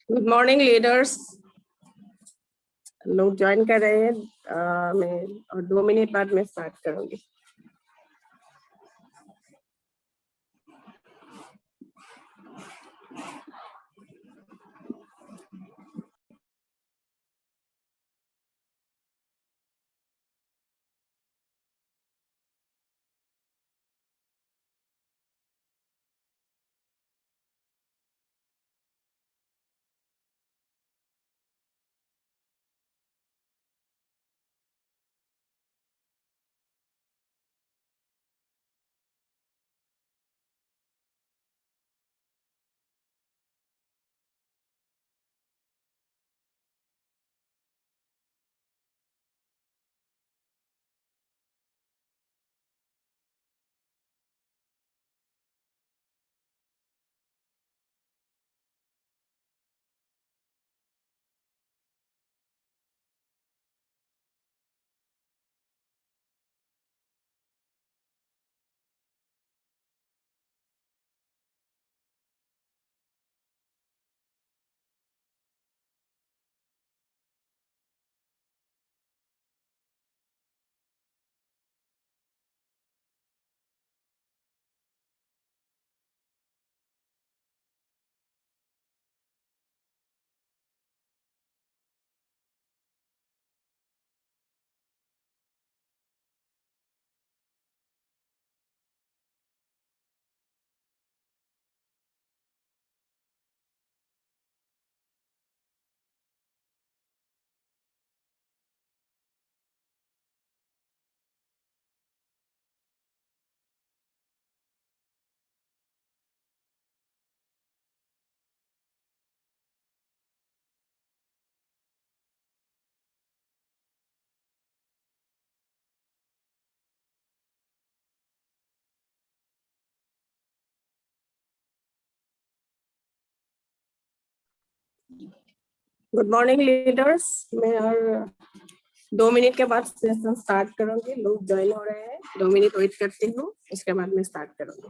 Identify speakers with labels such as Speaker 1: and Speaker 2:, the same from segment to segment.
Speaker 1: Good morning leaders, लोग join कर रहे हैं। मैं और 2 मिनट बाद मैं स्टार्ट करूंगी। गुड मॉर्निंग लीडर्स, मैं और 2 मिनट के बाद सेशन स्टार्ट करूंगी। लोग ज्वाइन हो रहे हैं, 2 मिनट वेट करती हूँ, उसके बाद मैं स्टार्ट करूंगी।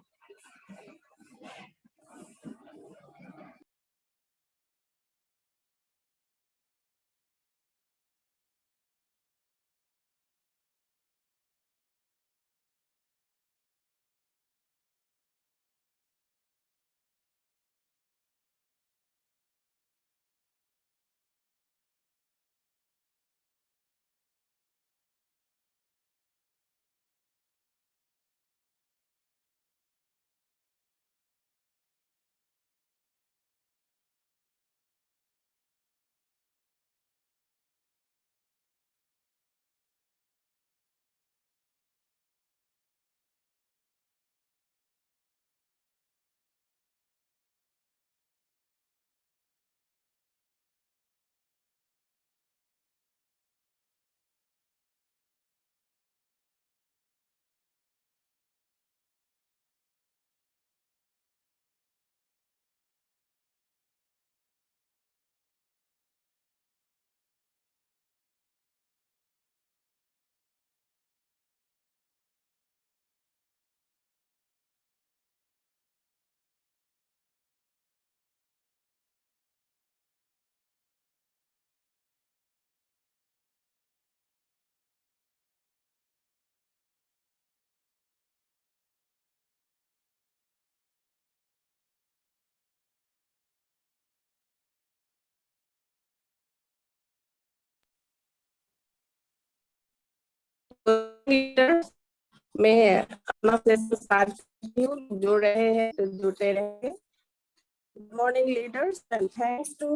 Speaker 1: मैं अपना सेशन स्टार्ट करती हूँ। जुड़ रहे हैं तो जुड़ते रहेंगे। Good morning leaders and thanks to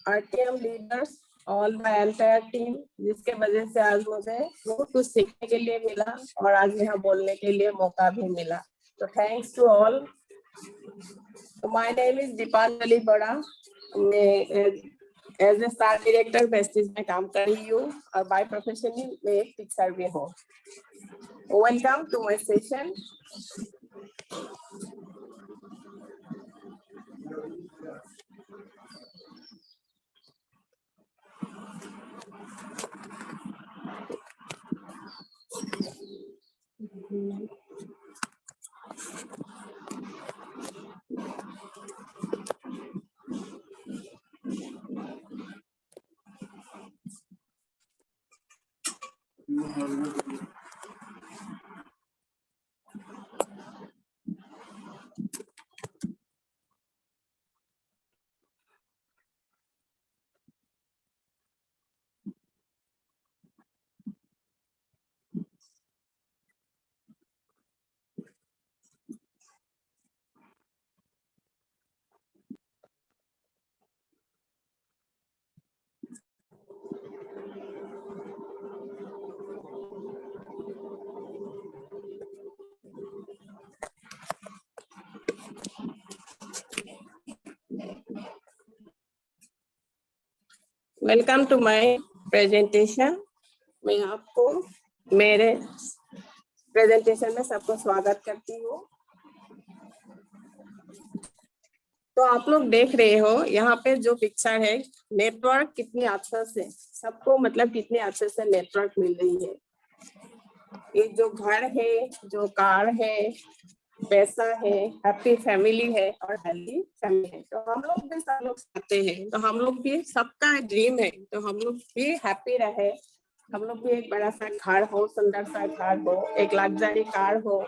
Speaker 1: RTM leaders, all my entire team, जिसके वजह से आज मुझे बहुत कुछ सीखने के लिए मिला और आज यहाँ बोलने के लिए मौका भी मिला। तो thanks to all. My name is Deepanjali बड़ा। मैं as a star director Vestige में काम कर रही हूँ और बाय प्रोफेशन में एक टीचर भी हूँ। Welcome to my session. Welcome to my presentation. मैं आपको मेरे प्रेजेंटेशन में सबको स्वागत करती हूँ। तो आप लोग देख रहे हो यहाँ पे जो पिक्चर है, नेटवर्क कितनी अच्छे से सबको मतलब कितने अच्छे से नेटवर्क मिल रही है। ये जो घर है, जो कार है, पैसा है, हैप्पी फैमिली है और हेल्दी फैमिली है। तो हम लोग भी सब लोग चाहते हैं, तो हम लोग भी सबका ड्रीम है, तो हम लोग भी हैप्पी रहे। हम लोग भी एक बड़ा सा घर हो, सुंदर सा घर हो, एक लग्जरी कार हो,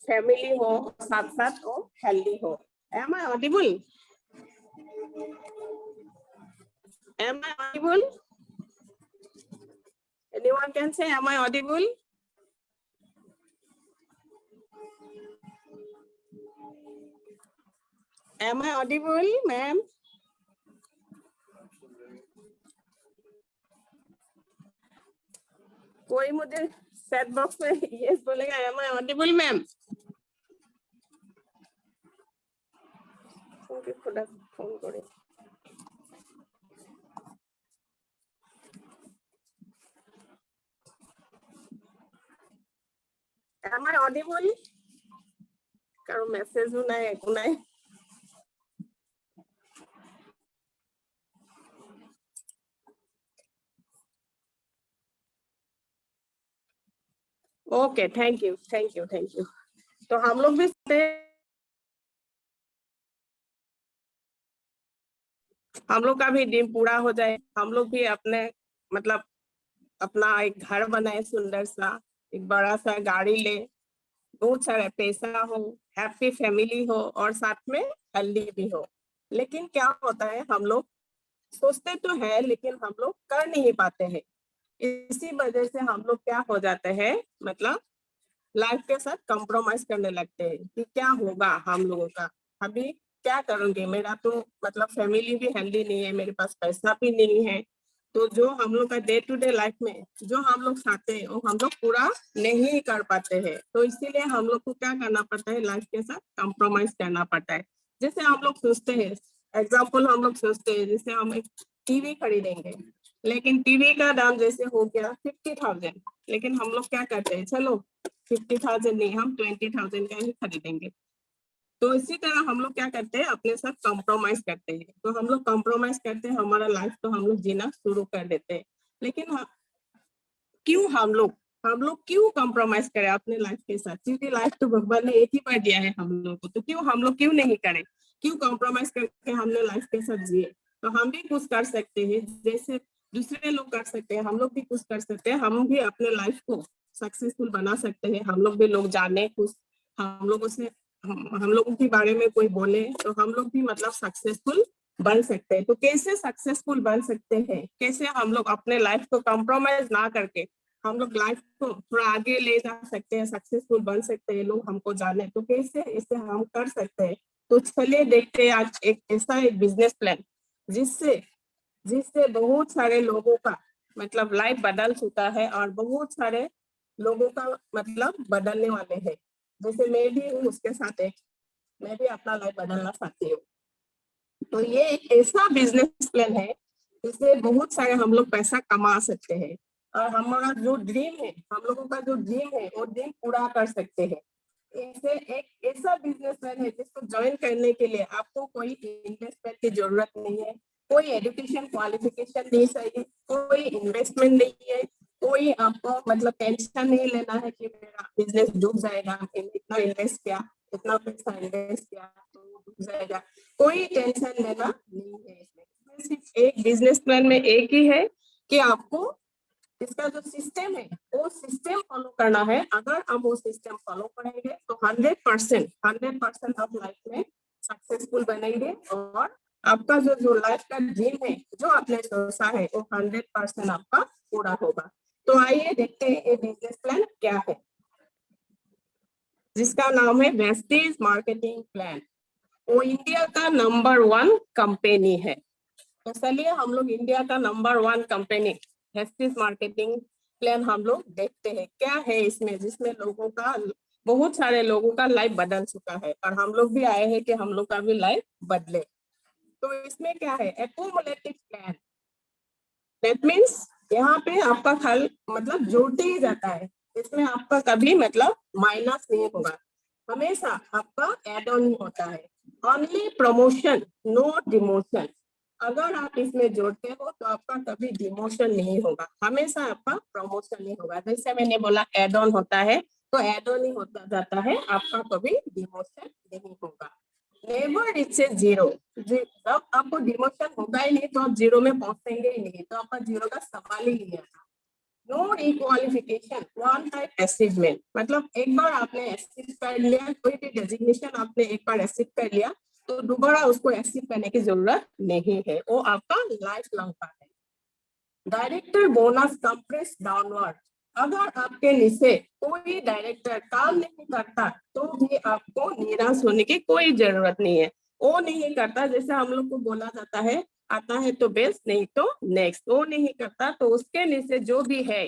Speaker 1: फैमिली हो, साथ साथ हो हेल्दी हो। Am I audible? Am I audible? Anyone can say, am I audible? Am I audible, ma'am? कोई मुझे चैट बॉक्स में यस बोलेगा, am I audible, मैम? खुदा फोन करे। Am I audible? करो मैसेज उनाए उनाए। Okay, thank you, thank you, thank you. तो हम लोग भी हम लोग का भी ड्रीम पूरा हो जाए, हम लोग भी अपने मतलब अपना एक घर बनाए सुंदर सा, एक बड़ा सा गाड़ी ले, बहुत सारा पैसा हो, हैप्पी फैमिली हो और साथ में हेल्दी भी हो। लेकिन क्या होता है, हम लोग सोचते तो है लेकिन हम लोग कर नहीं पाते हैं। इसी वजह से हम लोग क्या हो जाते हैं, मतलब लाइफ के साथ कॉम्प्रोमाइज करने लगते हैं कि क्या होगा हम लोगों का, अभी क्या करूंगी, मेरा तो मतलब फैमिली भी हेल्दी नहीं है, मेरे पास पैसा भी नहीं है। तो जो हम लोग का डे टू डे लाइफ में जो हम लोग चाहते हैं वो हम लोग पूरा नहीं कर पाते हैं। तो इसीलिए हम लोग को क्या करना पड़ता है, लाइफ के साथ कॉम्प्रोमाइज करना पड़ता है। जैसे हम लोग सोचते हैं, एग्जाम्पल हम लोग सोचते हैं जैसे हम एक टीवी खरीदेंगे, लेकिन टीवी का दाम जैसे हो गया 50,000, लेकिन हम लोग क्या करते हैं, चलो 50,000 नहीं, हम 20,000 का ही खरीदेंगे। तो इसी तरह हम लोग क्या करते हैं, अपने साथ कॉम्प्रोमाइज करते हैं। तो हम लोग कॉम्प्रोमाइज करते हैं, हमारा लाइफ तो हम लोग जीना शुरू कर देते हैं। लेकिन क्यों हम लोग क्यों कॉम्प्रोमाइज करें अपने लाइफ के साथ, क्योंकि लाइफ तो भगवान ने एक ही बार दिया है हम लोग को, तो क्यों हम लोग क्यों नहीं करें, क्यों कॉम्प्रोमाइज करके हमने लाइफ के साथ जिए। तो हम भी कुछ कर सकते हैं, जैसे दूसरे लोग कर सकते हैं, हम लोग भी कुछ कर सकते हैं, हम भी अपने लाइफ को सक्सेसफुल बना सकते हैं। हम लोग भी लोग जाने कुछ, हम लोगों से हम लोगों के बारे में कोई बोले तो हम लोग भी मतलब सक्सेसफुल बन सकते हैं। तो कैसे सक्सेसफुल बन सकते हैं, कैसे हम लोग अपने लाइफ को कॉम्प्रोमाइज ना करके हम लोग लाइफ को थोड़ा आगे ले जा सकते हैं, सक्सेसफुल बन सकते हैं, लोग हमको जाने, तो कैसे इसे हम कर सकते हैं। तो चलिए देखते हैं आज एक ऐसा एक बिजनेस प्लान जिससे जिससे बहुत सारे लोगों का मतलब लाइफ बदल चुका है और बहुत सारे लोगों का मतलब बदलने वाले हैं। जैसे मैं भी हूँ उसके साथ एक, मैं भी अपना लाइफ बदलना चाहती हूँ। तो ये एक ऐसा बिजनेस प्लान है जिससे बहुत सारे हम लोग पैसा कमा सकते हैं और हमारा जो ड्रीम है, हम लोगों का जो ड्रीम है वो ड्रीम पूरा कर सकते हैं। इसे एक ऐसा बिजनेस प्लान है जिसको ज्वाइन करने के लिए आपको कोई इन्वेस्टमेंट की जरूरत नहीं है, कोई एजुकेशन क्वालिफिकेशन नहीं चाहिए, कोई इन्वेस्टमेंट नहीं है, कोई आपको मतलब टेंशन नहीं लेना है कि मेरा बिजनेस डूब जाएगा, इतना इन्वेस्ट किया, इतना पैसा इन्वेस्ट किया तो डूब जाएगा, कोई टेंशन लेना नहीं है। इसमें सिर्फ एक बिजनेस प्लान में एक ही है कि आपको इसका जो सिस्टम है वो सिस्टम फॉलो करना है। अगर हम वो सिस्टम फॉलो करेंगे तो 100% आप लाइफ में सक्सेसफुल बनेंगे और आपका जो लाइफ का ड्रीम है जो आपने सोचा है वो 100% आपका पूरा होगा। तो आइए देखते हैं ये बिजनेस प्लान क्या है, जिसका नाम है वेस्टीज मार्केटिंग प्लान। वो इंडिया का नंबर 1 कंपनी है। तो चलिए हम लोग इंडिया का number 1 company Vestige marketing plan हम लोग देखते हैं क्या है इसमें, जिसमें लोगों का बहुत सारे लोगों का लाइफ बदल चुका है और हम लोग भी आए हैं कि हम लोग का भी लाइफ बदले। तो इसमें क्या है, एक्यूमुलेटिव प्लान। दैट मीन्स यहाँ पे आपका खल मतलब जोड़ते ही जाता है, इसमें आपका कभी मतलब माइनस नहीं होगा, हमेशा आपका एड ऑन ही होता है। Only promotion no demotion. अगर आप इसमें जोड़ते हो तो आपका कभी डिमोशन नहीं होगा, हमेशा आपका प्रमोशन ही होगा। जैसे मैंने बोला एड ऑन होता है तो एड ऑन ही होता जाता है, आपका कभी डिमोशन नहीं होगा। Never reaches zero. जब आपको डिमोशन होगा ही नहीं तो आप जीरो में पहुंचेंगे ही नहीं, तो आपका जीरो का सवाल ही नहीं आता। No requalification one time achievement. मतलब एक बार आपने अचीव कर लिया, कोई भी डेजिग्नेशन आपने एक बार अचीव कर लिया तो दोबारा उसको अचीव करने की जरूरत नहीं है, वो आपका लाइफ लॉन्ग का है। Director bonus compress downward. अगर आपके नीचे कोई डायरेक्टर काम नहीं करता तो भी आपको निराश होने की कोई जरूरत नहीं है। वो नहीं करता, जैसे हम लोग को बोला जाता है आता है तो बेस्ट नहीं तो नेक्स्ट, वो नहीं करता तो उसके नीचे जो भी है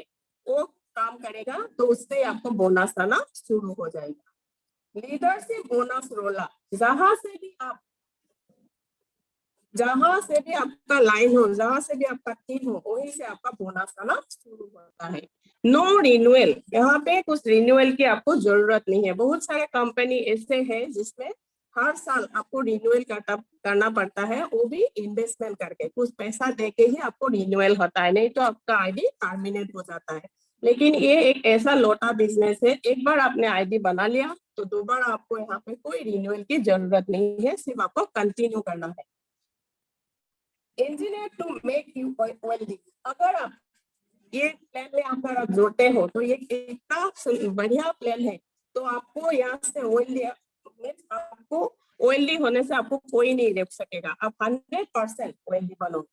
Speaker 1: वो काम करेगा तो उससे आपको बोनस आना शुरू हो जाएगा। लीडरशिप बोनस रोला। जहां से भी आपका लाइन हो, जहां से भी आपका टीम हो, वहीं से आपका बोनस आना शुरू होता है। No renewal. यहाँ पे कुछ रिन्यूअल की आपको जरूरत नहीं है। बहुत सारे कंपनी ऐसे हैं जिसमें हर साल आपको रिन्यूअल करना पड़ता है, वो भी इन्वेस्टमेंट करके, कुछ पैसा देके ही आपको रिन्यूअल होता है, नहीं तो आपका आईडी टर्मिनेट हो जाता है। लेकिन ये एक ऐसा लोटा बिजनेस है, एक बार आपने आईडी बना लिया तो दोबारा आपको यहाँ पे कोई रिन्यूअल की जरूरत नहीं है, सिर्फ आपको कंटिन्यू करना है। Engineer to make you wealthy. अगर आप ये प्लान में अगर आप जोड़ते हो तो ये इतना बढ़िया प्लान है, तो आपको यहाँ से आपको ओएलडी होने से आपको कोई नहीं रोक सकेगा, आप 100% ओएलडी बनोगे।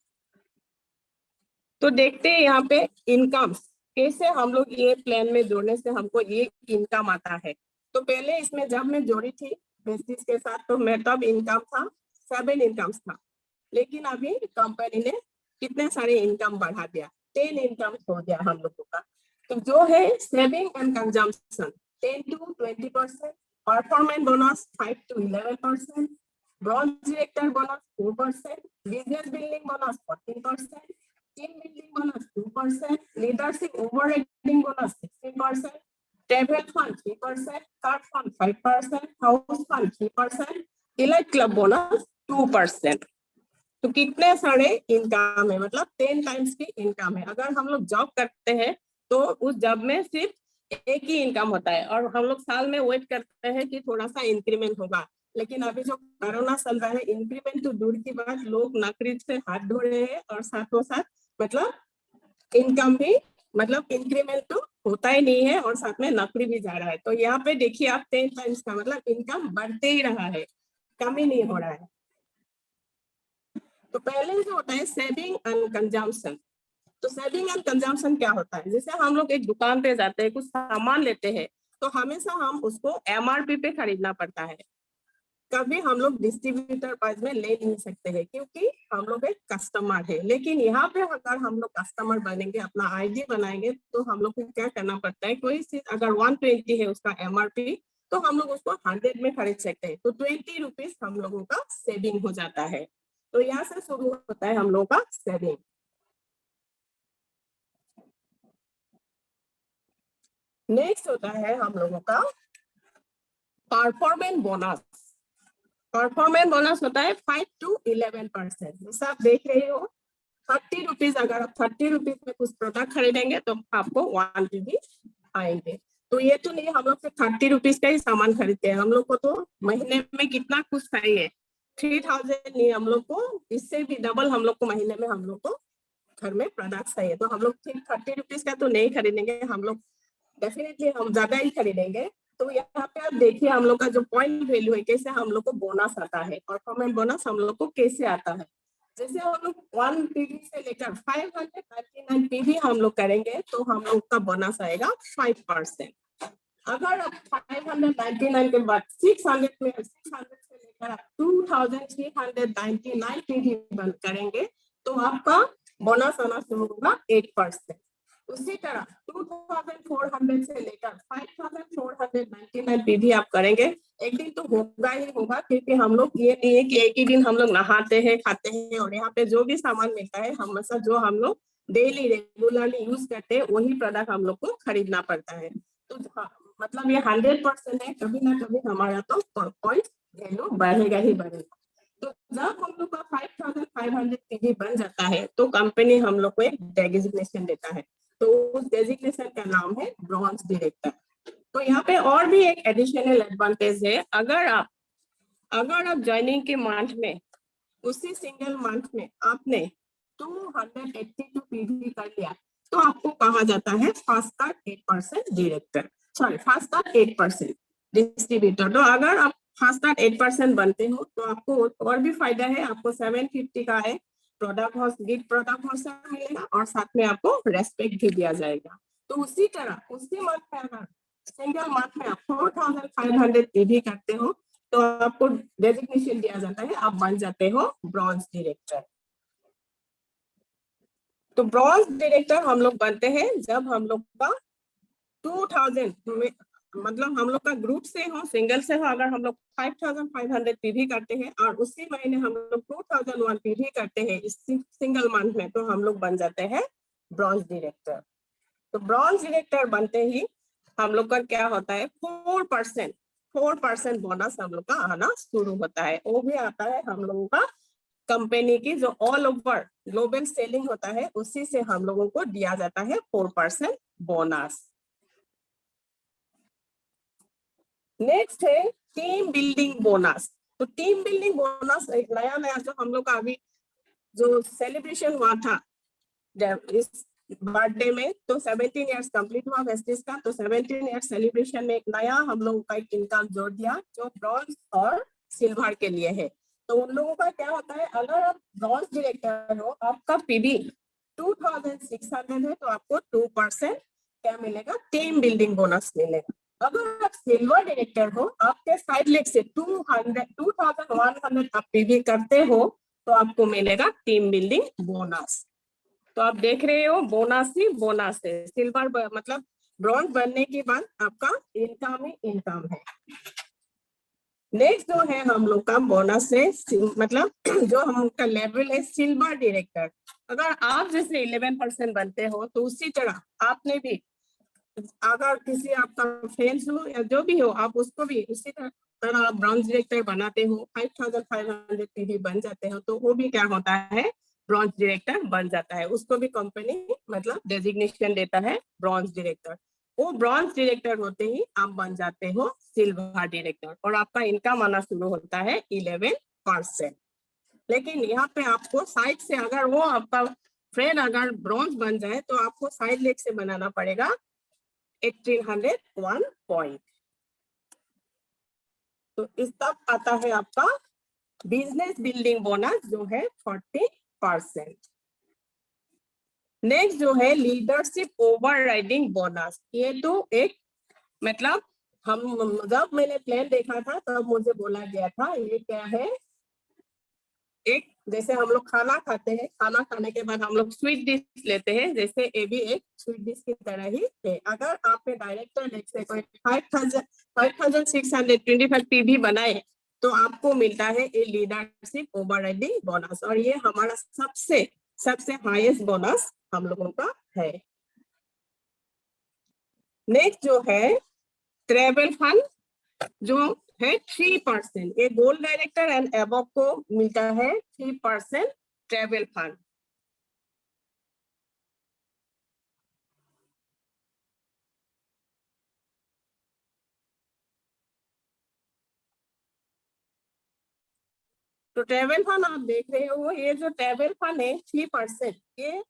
Speaker 1: तो देखते हैं यहाँ पे इनकम कैसे हम लोग ये प्लान में जोड़ने से हमको ये इनकम आता है। तो पहले इसमें जब मैं जोड़ी थी बेसिस के साथ तो मैं तब इनकम था 7 इनकम्स था, लेकिन अभी कंपनी ने कितने सारे इनकम बढ़ा दिया, 10 इनकम हो गया हम लोगों का। तो जो है saving and consumption 10 to 20%, performance bonus 5 to 11%, bronze director bonus 4%, business building bonus 14%, team building bonus 2%, leadership overriding bonus 16%, travel fund 3%, car fund 5%, house fund 3%, elite club bonus 2%। तो कितने सारे इनकम है, मतलब 10 टाइम्स की इनकम है। अगर हम लोग जॉब करते हैं तो उस जॉब में सिर्फ एक ही इनकम होता है और हम लोग साल में वेट करते हैं कि थोड़ा सा इंक्रीमेंट होगा। लेकिन अभी जो कोरोना चल रहा है, इंक्रीमेंट तो दूर की बात, लोग नौकरी से हाथ धो रहे हैं और साथों साथ मतलब इनकम भी मतलब इंक्रीमेंट तो होता ही नहीं है और साथ में नौकरी भी जा रहा है। तो यहाँ पे देखिए आप 10 टाइम्स का मतलब इनकम बढ़ते ही रहा है, कम ही नहीं हो रहा है। तो पहले जो होता है सेविंग एंड कंजम्पशन। तो सेविंग एंड कंजम्पशन क्या होता है, जैसे हम लोग एक दुकान पे जाते हैं कुछ सामान लेते हैं तो हमेशा हम उसको एमआरपी पे खरीदना पड़ता है, कभी हम लोग डिस्ट्रीब्यूटर प्राइस में ले नहीं सकते हैं क्योंकि हम लोग एक कस्टमर है। लेकिन यहाँ पे अगर हम लोग कस्टमर बनेंगे, अपना आईडी बनाएंगे तो हम लोग को क्या करना पड़ता है, कोई चीज अगर 120 है उसका एमआरपी तो हम लोग उसको 100 में खरीद सकते हैं, तो 20 रुपीज हम लोगों का सेविंग हो जाता है। तो यहाँ से शुरू होता है हम लोगों का सेविंग। नेक्स्ट होता है हम लोगों का परफॉर्मेंस बोनस। परफॉर्मेंस बोनस होता है 5 to 11%। जैसे आप देख रहे हो 30 रुपीज, अगर आप 30 रुपीज में कुछ प्रोडक्ट खरीदेंगे तो आपको 1 GB आएंगे। तो ये तो नहीं हम लोग सिर्फ 30 रुपीज का ही सामान खरीदते हैं, हम लोग को तो महीने में कितना कुछ चाहिए, 3000 नहीं, हम लोग को इससे भी डबल हम लोग को महीने में हम लोग को घर में प्रोडक्ट चाहिए, तो हम लोग 30 रुपीज का तो नहीं खरीदेंगे, हम लोग डेफिनेटली हम ज्यादा ही खरीदेंगे। तो यहाँ पे आप देखिए हम लोग का जो पॉइंट वैल्यू है, कैसे हम लोग को बोनस आता है, परफॉर्मेंस बोनस हम लोग को कैसे आता है। जैसे हम लोग 1 पीवी से लेकर 599 पीवी हम लोग करेंगे तो हम लोग का बोनस आएगा 5%। अगर आप 599 के बाद 600 से लेकर आप 2399 पीवी बंद करेंगे तो आपका बोनस आना शुरू होगा 8%। उसी तरह 2400 से लेकर 5499 पीवी आप करेंगे, एक दिन तो होगा ही होगा, क्योंकि हम लोग ये नहीं है कि एक ही दिन हम लोग नहाते हैं खाते हैं और यहाँ पे जो भी सामान मिलता है हमेशा जो हम लोग डेली रेगुलरली यूज करते हैं वही प्रोडक्ट हम लोग को खरीदना पड़ता है। तो मतलब ये 100% है, कभी ना कभी हमारा तो पॉइंट वैल्यू बढ़ेगा ही बढ़ेगा। तो जब हम लोग का 5500 पीवी बन जाता है तो कंपनी हम लोग को एक डेजिग्नेशन देता है, तो उस डेजिग्नेशन का नाम है ब्रॉन्ज डायरेक्टर। तो यहाँ पे और भी एक एडिशनल एडवांटेज है, अगर आप ज्वाइनिंग के मंथ में उसी सिंगल मंथ में आपने 282 पीवी कर लिया तो आपको कहा जाता है fast card 8% director, sorry fast card 8% distributor. तो अगर आप फास्ट कार्ड 8% बनते हो तो आपको और भी फायदा है, आपको 750 का है प्रोडक्ट गिफ्ट प्रोडक्ट हाउस मिलेगा और साथ में आपको रेस्पेक्ट भी दिया जाएगा। तो उसी तरह उसी मंथ में अगर सिंगल मंथ में आप 4500 पीवी करते हो तो आपको डेजिग्नेशन दिया जाता है, आप बन जाते हो ब्रॉन्ज डायरेक्टर। तो ब्रॉन्ज डायरेक्टर हम लोग बनते हैं जब हम लोग का 2000 में, मतलब हम लोग का ग्रुप से हो सिंगल से हो, अगर हम लोग 5500 पीवी करते हैं और उसी महीने हम लोग 2001 पीवी करते हैं इस सिंगल मंथ में, तो हम लोग बन जाते हैं ब्रॉन्ज डायरेक्टर। तो ब्रॉन्ज डायरेक्टर बनते ही हम लोग का क्या होता है 4% बोनस हम लोग का आना शुरू होता है। वो भी आता है हम लोगों का कंपनी की जो ऑल ओवर ग्लोबल सेलिंग होता है उसी से हम लोगों को दिया जाता है 4% बोनस। नेक्स्ट है टीम बिल्डिंग बोनस। तो टीम बिल्डिंग बोनस एक नया जो हम लोग का अभी जो सेलिब्रेशन हुआ था इस बर्थडे में, तो 17 इयर्स कंप्लीट हुआ वेस्टिज का, तो 17 इयर्स सेलिब्रेशन में एक नया हम लोगों का एक इनकम जोड़ दिया जो ब्रॉन्ज और सिल्वर के लिए है। तो उन लोगों का क्या होता है, अगर आप ब्रॉन्ज डायरेक्टर हो आपका पीवी 2600 है तो आपको 2% क्या मिलेगा, टीम बिल्डिंग बोनस मिलेगा। अगर आप सिल्वर डायरेक्टर हो आपके साइड लेग से 2100 आप पीवी करते हो तो आपको मिलेगा टीम बिल्डिंग बोनस। तो आप देख रहे हो बोनस ही बोनस है, सिल्वर मतलब ब्रॉन्ज बनने के बाद आपका इनकम ही इनकम है। नेक्स्ट जो है हम लोग का बोनस है मतलब जो हम लोग का लेवल है सिल्वर डायरेक्टर। अगर आप जैसे 11% बनते हो तो उसी तरह आपने भी, अगर किसी आपका फ्रेंड्स हो या जो भी हो आप उसको भी उसी तरह आप ब्रॉन्ज डायरेक्टर बनाते हो 5500 पीवी बन जाते हो तो वो भी क्या होता है ब्रॉन्ज डायरेक्टर बन जाता है, उसको भी कंपनी मतलब डेजिग्नेशन देता है ब्रॉन्ज डायरेक्टर। वो ब्रॉन्ज डायरेक्टर होते ही आप बन जाते हो सिल्वर डायरेक्टर और आपका इनकम आना शुरू होता है 11%। लेकिन यहाँ पे आपको साइड से अगर वो आपका फ्रेंड अगर ब्रॉन्ज बन जाए तो आपको साइड लेग से बनाना पड़ेगा 1801 पॉइंट। तो इस तब आता है आपका बिजनेस बिल्डिंग बोनस जो है 40%। नेक्स्ट जो है लीडरशिप ओवरराइडिंग बोनस। ये तो एक मतलब हम जब मैंने प्लान देखा था तब मुझे बोला गया था ये क्या है, एक जैसे हम लोग खाना खाते हैं, खाना खाने के बाद हम लोग स्वीट डिश लेते हैं, जैसे ये भी एक स्वीट डिश की तरह ही है। अगर आपने डायरेक्टर लेग से कोई 5625 पीवी बनाए तो आपको मिलता है ये लीडरशिप ओवरराइडिंग बोनस और ये हमारा सबसे हाईएस्ट बोनस हम लोगों का है। नेक्स्ट जो है ट्रेवल फंड जो है 3%, ये गोल्ड डायरेक्टर एंड एबव को मिलता है 3% ट्रेवल फंड। तो ट्रेवल फंड आप देख रहे हो, ये जो ट्रेवल फंड है 3%, ये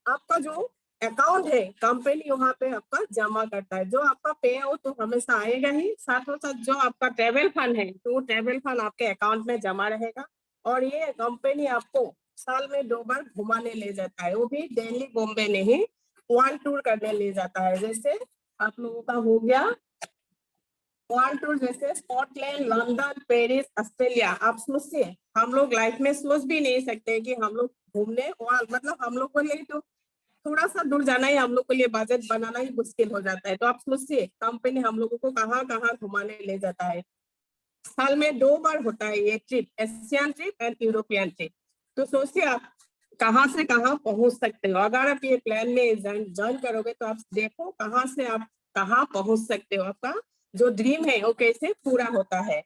Speaker 1: आपका जो अकाउंट है कंपनी वहां पे आपका जमा करता है। जो आपका पे आउट तो हमेशा आएगा ही, साथों साथ जो आपका ट्रेवल फंड है तो ट्रेवल फंड आपके अकाउंट में जमा रहेगा। और ये कंपनी आपको साल में 2 बार घुमाने ले जाता है, वो भी दिल्ली बॉम्बे नहीं, वर्ल्ड टूर करने ले जाता है। जैसे आप लोगों का हो गया वर्ल्ड टूर, जैसे स्कॉटलैंड, लंदन, पेरिस, ऑस्ट्रेलिया। आप सोचिए, हम लोग लाइफ में सोच भी नहीं सकते कि हम लोग घूमने मतलब हम लोग को लिए तो थोड़ा सा दूर जाना ही हम लोग के लिए बजट बनाना ही मुश्किल हो जाता है। तो आप सोचिए कंपनी हम लोगों को कहाँ कहाँ घुमाने ले जाता है। साल में 2 बार होता है ये trip, Asian trip and European trip. तो सोचिए आप कहाँ से कहाँ पहुंच सकते हो। अगर आप ये प्लान में ज्वाइन करोगे तो आप देखो कहाँ से आप कहाँ पहुंच सकते हो, आपका जो ड्रीम है वो कैसे पूरा होता है।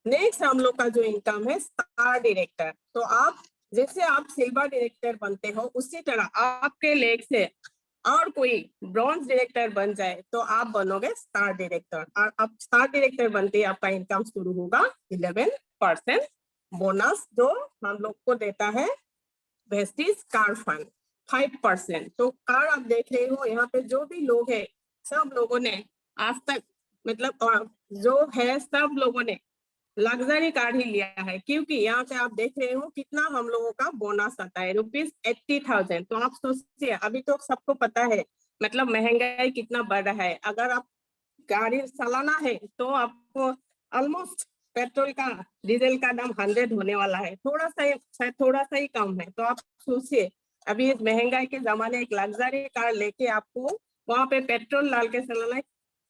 Speaker 1: नेक्स्ट हम लोग का जो इनकम है स्टार डायरेक्टर। तो आप जैसे आप सिल्वर डायरेक्टर बनते हो उसी तरह आपके लेग से और कोई ब्रॉन्ज डायरेक्टर बन जाए तो आप बनोगे स्टार डायरेक्टर। और आप स्टार डायरेक्टर बनते ही आपका इनकम शुरू होगा 11% बोनस जो हम लोग को देता है वेस्टिज कार फंड 5%। तो कार आप देख रहे हो यहाँ पे जो भी लोग है सब लोगों ने आज तक मतलब जो है सब लोगों ने लग्जरी कार ही लिया है, क्योंकि यहाँ पे आप देख रहे हो कितना हम लोगों का बोनस आता है ₹80,000। तो आप सोचिए अभी तो सबको पता है मतलब महंगाई कितना बढ़ रहा है। अगर आप गाड़ी चलाना है तो आपको ऑलमोस्ट पेट्रोल का डीजल का दाम 100 होने वाला है, थोड़ा सा शायद थोड़ा सा ही कम है। तो आप सोचिए अभी इस महंगाई के जमाने एक लग्जरी कार लेके आपको वहां पे पेट्रोल डाल के चलाना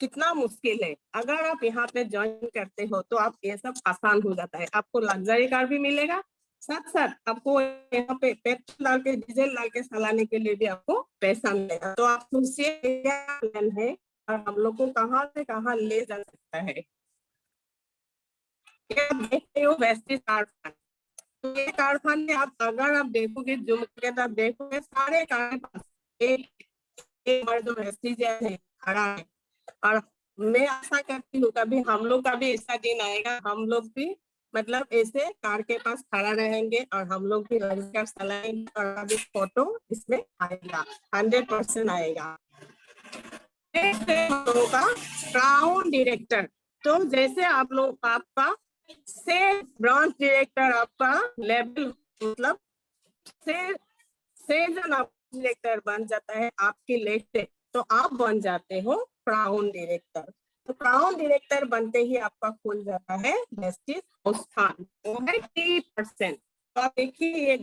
Speaker 1: कितना मुश्किल है। अगर आप यहाँ पे ज्वाइन करते हो तो आप ये सब आसान हो जाता है, आपको लग्जरी कार भी मिलेगा, साथ साथ आपको यहाँ पे पेट्रोल डाल के डीजल डाल के चलाने के लिए भी आपको पैसा मिलेगा। तो आप सोचिए क्या प्लान है और हम लोग को कहाँ से कहाँ ले जा सकता है। क्या आप देखते हो वेस्टिज कारखाना, तो ये कारखाने आप अगर आप देखोगे जूम करके तो आप देखोगे सारे कार पास एक जो वेस्टिज है खड़ा है। और मैं आशा करती हूँ कभी हम लोग का भी ऐसा दिन आएगा, हम लोग भी मतलब ऐसे कार के पास खड़ा रहेंगे और हम लोग भी लड़कर चलाएंगे और अभी फोटो इसमें आएगा, 100% आएगा। का क्राउन डायरेक्टर, तो जैसे आप लोग आपका से ब्रांच डायरेक्टर आपका लेवल मतलब से जन आप डायरेक्टर बन जाता है आपकी लेग से, तो आप बन जाते हो क्राउन डायरेक्टर। तो क्राउन डायरेक्टर बनते ही आपका खुल जाता है वेस्टिज हाउस फंड, वो है 3%। तो आप देखिए ये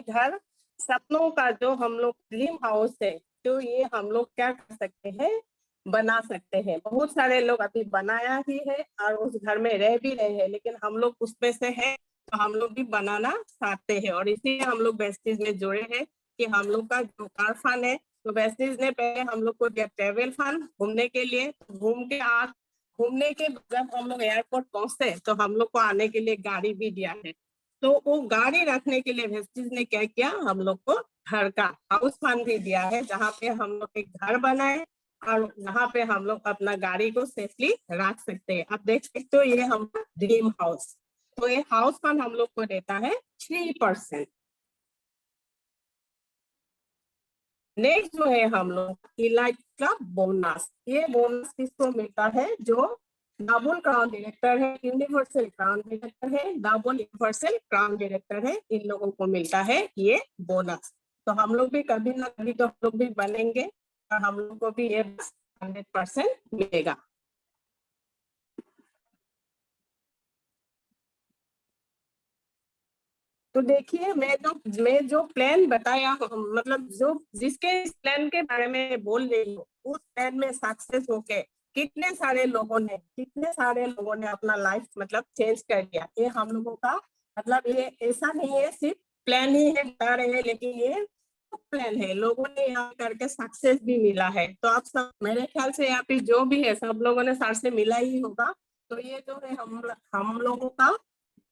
Speaker 1: घर सपनों का जो हम लोग ड्रीम हाउस है, तो ये हम लोग क्या कर सकते हैं, बना सकते हैं। बहुत सारे लोग अभी बनाया ही है और उस घर में रह भी रहे हैं, लेकिन हम लोग उसमें से है तो हम लोग भी बनाना चाहते हैं। और इसीलिए हम लोग वेस्टिज में जुड़े हैं कि हम लोग का जो कार फंड है, तो वेस्टिज ने पहले हम लोग को दिया ट्रेवल फंड घूमने के लिए, घूमने के जब हम लोग एयरपोर्ट पहुंचते तो हम लोग को आने के लिए गाड़ी भी दिया है। तो वो गाड़ी रखने के लिए वेस्टिज ने क्या किया, हम लोग को घर का हाउस फंड भी दिया है, जहाँ पे हम लोग एक घर बनाए और यहाँ पे हम लोग अपना गाड़ी को सेफली रख सकते हैं। आप देख सकते हो ये हम ड्रीम हाउस, तो ये हाउस फंड हम लोग को देता है 3%। नेक्स्ट जो है हम लोग इलाइट का बोनस, ये बोनस किसको मिलता है, जो डबल क्राउन डायरेक्टर है, यूनिवर्सल क्राउन डायरेक्टर है, डबल यूनिवर्सल क्राउन डायरेक्टर है, इन लोगों को मिलता है ये बोनस। तो हम लोग भी कभी ना कभी तो हम लोग भी बनेंगे और हम लोग को भी ये 100% मिलेगा। तो देखिए मैं जो प्लान बताया मतलब जो जिसके इस प्लान के बारे में बोल रही हूँ, उस प्लान में सक्सेस होके कितने सारे लोगों ने अपना लाइफ मतलब चेंज कर दिया। ये हम लोगों का मतलब ये ऐसा नहीं है सिर्फ प्लान ही है बता रहे हैं, लेकिन ये प्लान है, लोगों ने यहाँ करके सक्सेस भी मिला है। तो आप सब मेरे ख्याल से यहाँ पे जो भी है सब लोगों ने सर से मिला ही होगा। तो ये जो है हम लोगों का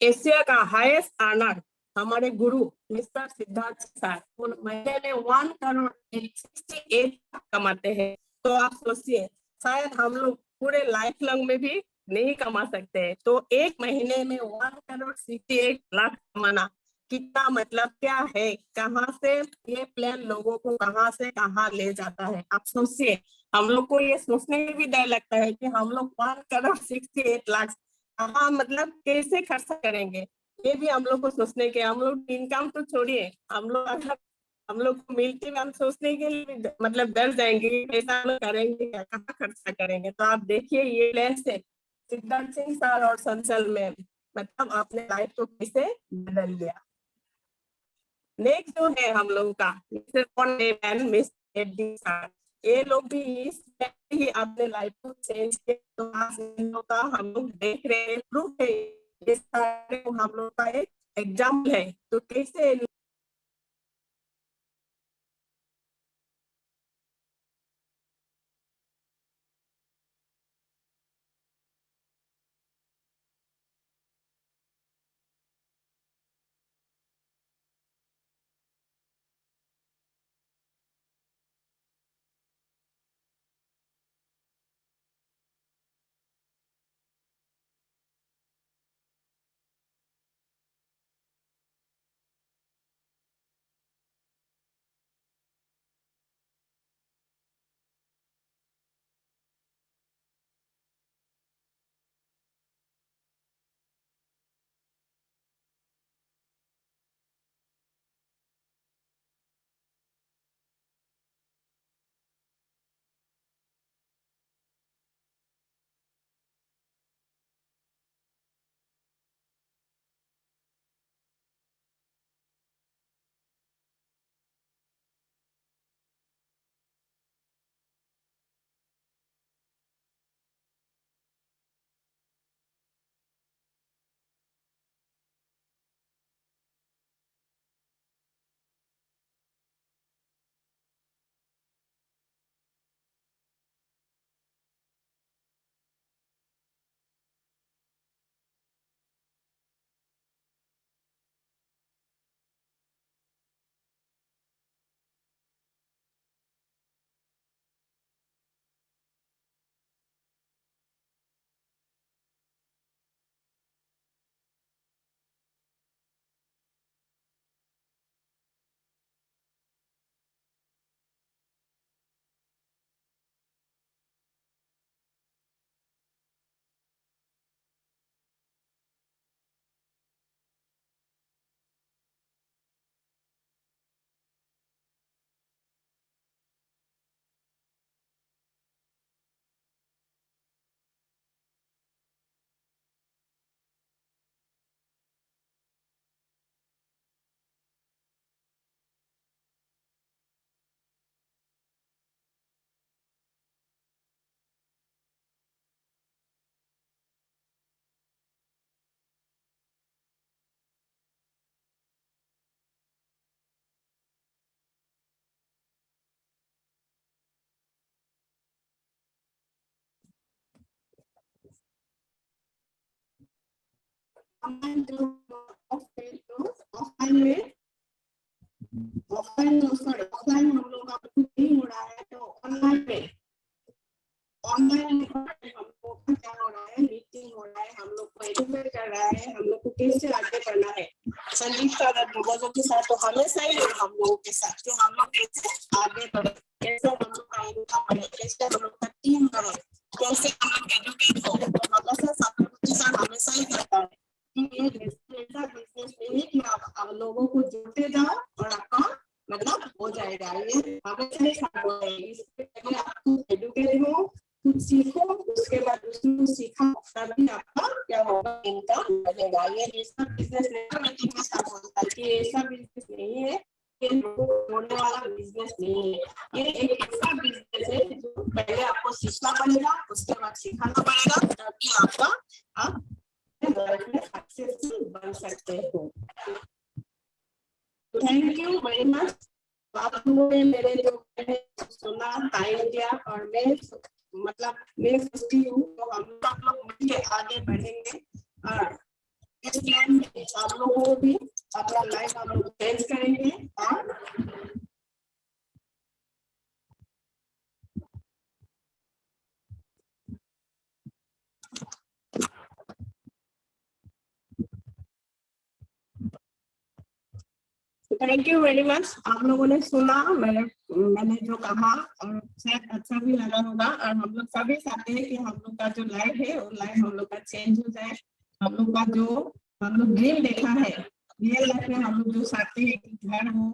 Speaker 1: एशिया का हाईएस्ट ऑनर हमारे गुरु मिस्टर सिद्धार्थ सर, महीने में 1 करोड़ 68 कमाते हैं। तो आप सोचिए शायद हम लोग पूरे लाइफ लॉन्ग में भी नहीं कमा सकते हैं, तो एक महीने में 1 करोड़ 68 लाख कमाना कितना मतलब क्या है, कहाँ से ये प्लेन लोगों को कहाँ से कहाँ ले जाता है। आप सोचिए, हम लोग को ये सोचने में भी डर लगता है कि हम लोग 1,68,00,000 कहाँ मतलब कैसे खर्चा करेंगे। ये भी हम लोग को सोचने के, हम लोग इनकम तो छोड़िए, हम लोग अगर हम लोग को मिलते हुए हम सोचने के लिए भी मतलब डर जाएंगे कि पैसा हम लोग करेंगे क्या, कहाँ खर्चा करेंगे। तो आप देखिए ये प्लेन से सिद्धार्थ सिंह सर और संसल में मतलब अपने लाइफ को कैसे बदल दिया। नेक्स्ट जो है हम लोगों का मिस्टर कौन एंड मिस एडी सर, ये लोग भी इस ही अपने लाइफ को चेंज किया। तो आज इन लोग का हम लोग देख रहे हैं, प्रूफ है, ये सारे हम लोग का एक एग्जाम्पल है। तो कैसे ऑफलाइन में ऑफलाइन हम लोग का कुछ नहीं हो रहा है, तो ऑनलाइन में ऑनलाइन हम लोग का क्या हो रहा है, मीटिंग हो रहा है, हम लोग को एजुकेट कर रहा है, हम लोग को कैसे आगे बढ़ना है। संदीप सर और बुजुर्गों के साथ तो हमेशा ही है हम लोगों के साथ, तो हम लोग कैसे आगे बढ़े, कैसे हम लोग का इनकम बढ़े, कैसे हम लोग का टीम बढ़े, कैसे हम लोग एजुकेट हो, तो हमेशा सब लोगों के साथ हमेशा ही रहता है कि ये ऐसा बिजनेस नहीं है कि आप लोगों को जोड़ते जाओ और आपका मतलब हो जाएगा। ये हमेशा ही साथ हो जाएगी। इससे पहले आपको एजुकेट हो, कुछ सीखो, उसके बाद दूसरों को सिखाओ, तभी आपका क्या होगा, इनकम बढ़ेगा। ये ऐसा बिजनेस नहीं, मैं तुम्हें साथ बोलता हूं कि ऐसा बिजनेस नहीं है, ये लोगों को जोड़ने वाला बिजनेस नहीं है। ये एक ऐसा बिजनेस है जो पहले आपको सीखना पड़ेगा, उसके बाद सिखाना पड़ेगा, तभी आपका आप लाइफ में सक्सेसफुल बन सकते हो। Thank you very much. आप लोगों ने मेरे जो सुना, टाइम दिया, और मैं मतलब मैं सोचती हूँ तो हम सब लोग मिलकर आगे बढ़ेंगे और इस प्लान में आप लोगों को भी अपना लाइफ हम लोग चेंज करेंगे। और थैंक यू वेरी मच। आप लोगों ने सुना, मैंने जो कहा और शायद अच्छा भी लगा होगा। और हम लोग सभी चाहते हैं कि हम लोग का जो लाइफ है वो लाइफ हम लोग का चेंज हो जाए। हम लोग का जो हम लोग ड्रीम देखा है रियल लाइफ में, हम लोग जो चाहते हैं कि घर हो,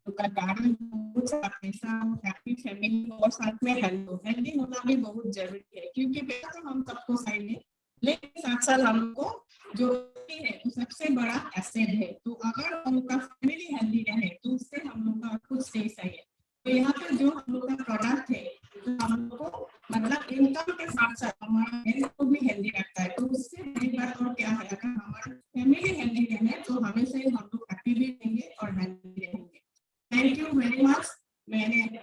Speaker 1: का गाड़ी हो, पैसा हो, हैप्पी फैमिली हो और साथ में हेल्दी होना भी बहुत जरूरी है। क्योंकि पैसा तो हम सबको चाहिए, लेकिन साथ साथ हम लोग को जो है वो सबसे बड़ा एसेट है। तो अगर हम लोग का फैमिली हेल्दी रहे तो उससे हम लोग का कुछ नहीं चाहिए। तो यहाँ पे जो हम लोग का प्रोडक्ट है तो हम लोग को मतलब इनकम के साथ साथ हमारा हेल्थ को भी हेल्दी रखता है। तो उससे बड़ी बात और क्या है, अगर हमारा फैमिली हेल्दी रहे तो हमेशा ही हम लोग हैप्पी भी रहेंगे और हेल्दी रहेंगे। Thank you very much. मैंने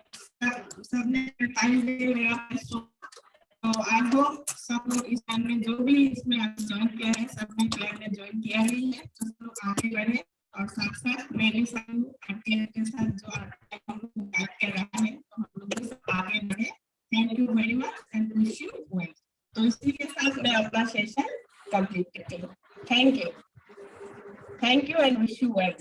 Speaker 1: सबने टाइम दे मेरा, तो आई होप सब लोग इस टाइम में जो भी इसमें ज्वाइन किया है, सबने प्लान में ज्वाइन किया ही है, तो सब लोग आगे बढ़े। और साथ साथ मेरे साथ के साथ जो हम लोग गाइड कर रहा है, तो हम लोग भी सब आगे बढ़े। Thank you very much and wish you well. तो इसी के साथ मैं अपना सेशन कंप्लीट करती हूँ। Thank you and wish you well.